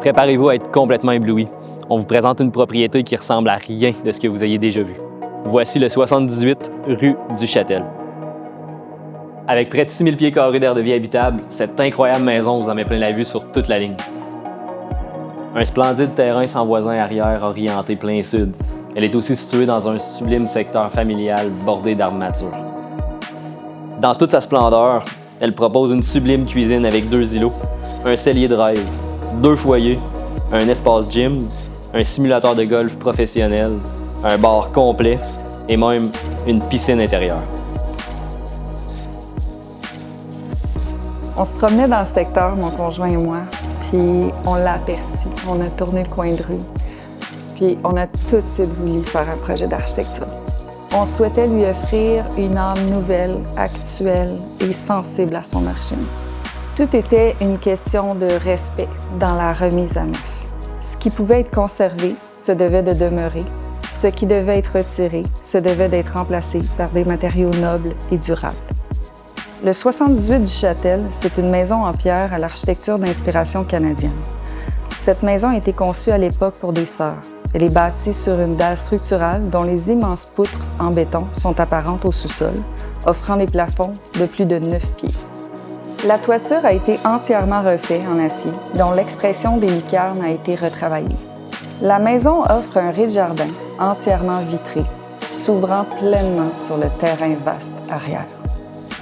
Préparez-vous à être complètement ébloui. On vous présente une propriété qui ressemble à rien de ce que vous ayez déjà vu. Voici le 78 rue du Châtel. Avec près de 6000 pieds carrés d'aire de vie habitable, cette incroyable maison vous en met plein la vue sur toute la ligne. Un splendide terrain sans voisin arrière orienté plein sud. Elle est aussi située dans un sublime secteur familial bordé d'arbres matures. Dans toute sa splendeur, elle propose une sublime cuisine avec 2 îlots, un cellier de rêve, 2 foyers, un espace gym, un simulateur de golf professionnel, un bar complet et même une piscine intérieure. On se promenait dans le secteur, mon conjoint et moi, puis on l'a aperçu. On a tourné le coin de rue, puis on a tout de suite voulu faire un projet d'architecture. On souhaitait lui offrir une âme nouvelle, actuelle et sensible à son origine. Tout était une question de respect dans la remise à neuf. Ce qui pouvait être conservé se devait de demeurer. Ce qui devait être retiré se devait d'être remplacé par des matériaux nobles et durables. Le 78 du Châtel, c'est une maison en pierre à l'architecture d'inspiration canadienne. Cette maison a été conçue à l'époque pour des sœurs. Elle est bâtie sur une dalle structurale dont les immenses poutres en béton sont apparentes au sous-sol, offrant des plafonds de plus de 9 pieds. La toiture a été entièrement refaite en acier, dont l'expression des lucarnes a été retravaillée. La maison offre un rez-de-jardin entièrement vitré, s'ouvrant pleinement sur le terrain vaste arrière.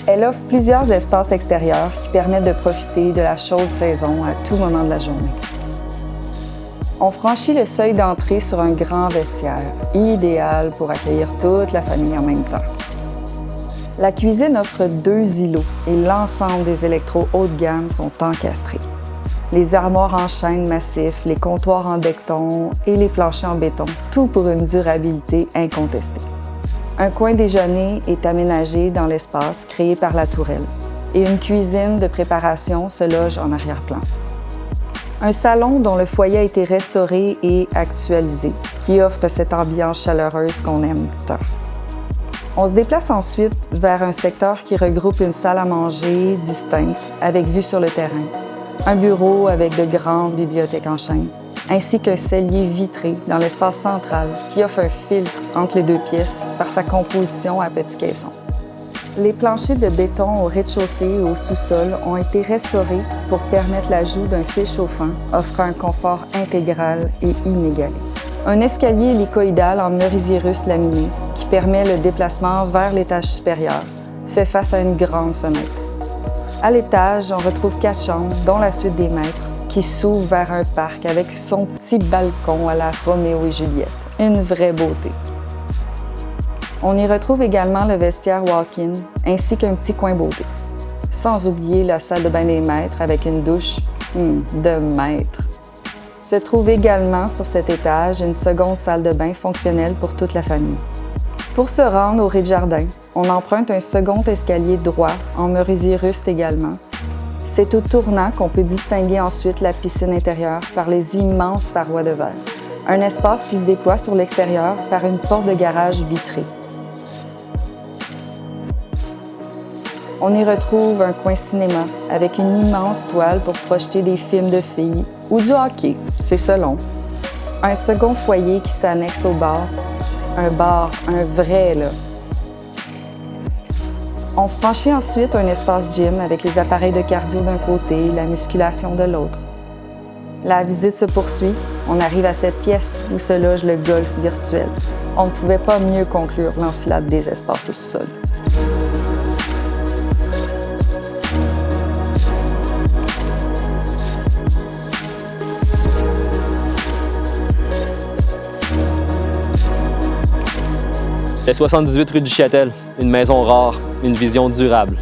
Elle offre plusieurs espaces extérieurs qui permettent de profiter de la chaude saison à tout moment de la journée. On franchit le seuil d'entrée sur un grand vestiaire, idéal pour accueillir toute la famille en même temps. La cuisine offre 2 îlots et l'ensemble des électros haut de gamme sont encastrés. Les armoires en chêne massif, les comptoirs en decton et les planchers en béton, tout pour une durabilité incontestée. Un coin déjeuner est aménagé dans l'espace créé par la tourelle et une cuisine de préparation se loge en arrière-plan. Un salon dont le foyer a été restauré et actualisé, qui offre cette ambiance chaleureuse qu'on aime tant. On se déplace ensuite vers un secteur qui regroupe une salle à manger distincte avec vue sur le terrain, un bureau avec de grandes bibliothèques en chêne, ainsi qu'un cellier vitré dans l'espace central qui offre un filtre entre les 2 pièces par sa composition à petits caissons. Les planchers de béton au rez-de-chaussée et au sous-sol ont été restaurés pour permettre l'ajout d'un fil chauffant offrant un confort intégral et inégalé. Un escalier hélicoïdal en merisier russe laminé qui permet le déplacement vers l'étage supérieur fait face à une grande fenêtre. À l'étage, on retrouve 4 chambres, dont la suite des maîtres, qui s'ouvre vers un parc avec son petit balcon à la Roméo et Juliette. Une vraie beauté. On y retrouve également le vestiaire walk-in ainsi qu'un petit coin beauté. Sans oublier la salle de bain des maîtres avec une douche de maître. Se trouve également sur cet étage une seconde salle de bain fonctionnelle pour toute la famille. Pour se rendre au rez-de-jardin, on emprunte un second escalier droit en merisier russe également. C'est au tournant qu'on peut distinguer ensuite la piscine intérieure par les immenses parois de verre. Un espace qui se déploie sur l'extérieur par une porte de garage vitrée. On y retrouve un coin cinéma avec une immense toile pour projeter des films de filles ou du hockey, c'est selon. Un second foyer qui s'annexe au bar. Un bar, un vrai là. On franchit ensuite un espace gym avec les appareils de cardio d'un côté et la musculation de l'autre. La visite se poursuit. On arrive à cette pièce où se loge le golf virtuel. On ne pouvait pas mieux conclure l'enfilade des espaces au sous-sol. Le 78 rue du Châtel, une maison rare, une vision durable.